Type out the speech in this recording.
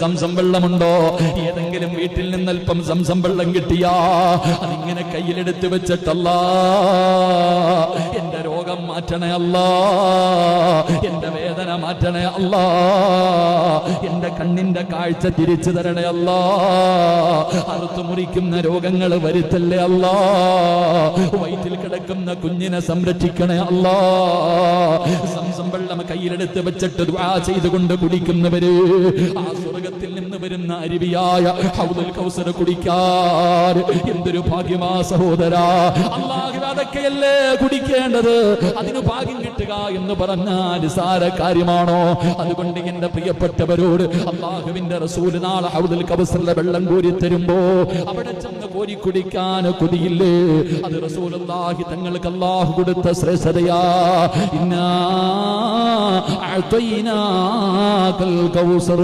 Zamzam വെള്ളമുണ്ടോ? ഏതെങ്കിലും വീട്ടിൽ നിന്ന് അല്പം സംസം വെള്ളം കിട്ടിയാ അതിങ്ങനെ കയ്യിലെടുത്ത് വെച്ചിട്ടല്ലാ എന്റെ രോഗം മാറ്റണേ അല്ലാ, എന്റെ വേദന മാറ്റണേ അല്ലാ, എന്റെ കണ്ണിന്റെ കാഴ്ച തിരിച്ചു തരണേ അല്ലാ, അറുത്തു മുറിക്കുന്ന രോഗങ്ങൾ വരുത്തല്ലേ അല്ലാ, വയറ്റിൽ കിടക്കുന്ന കുഞ്ഞിനെ സംരക്ഷിക്കണേ അല്ലാ. സംസം വെള്ളം കയ്യിലെടുത്ത് വെച്ചിട്ട് ദുആ ചെയ്തുകൊണ്ട് കുടിക്കുന്നവര് ആ സ്വർഗത്തിൽ നിന്ന് വരുന്ന അരുവിയായ ഹൗദുൽ കൗസർ കുടിക്കാൻ എന്തൊരു ഭാഗ്യമാ സഹോദരാ. അല്ലാഹു അതൊക്കെയല്ലേ കുടിക്കേണ്ടത്. അതിന് ഭാഗ്യം കിട്ടുക എന്ന് പറഞ്ഞാൽ നിസാര കാര്യമാണോ? അതുകൊണ്ട് എന്റെ പ്രിയപ്പെട്ടവരോട് അല്ലാഹുവിന്റെ റസൂൽ നാളെ ഹൗദുൽ കൗസറിലെ വെള്ളം കോരി തരുമ്പോ അവിടെ ചെന്ന് കോരി കുടിക്കാൻ കൊതിയില്ലേ? അത് റസൂലുള്ളാഹി തങ്ങൾക്ക് അല്ലാഹു കൊടുത്ത ശ്രേഷ്ഠതയാ. ഇന്നാ അഅ്തൈനാകൽ കൗസർ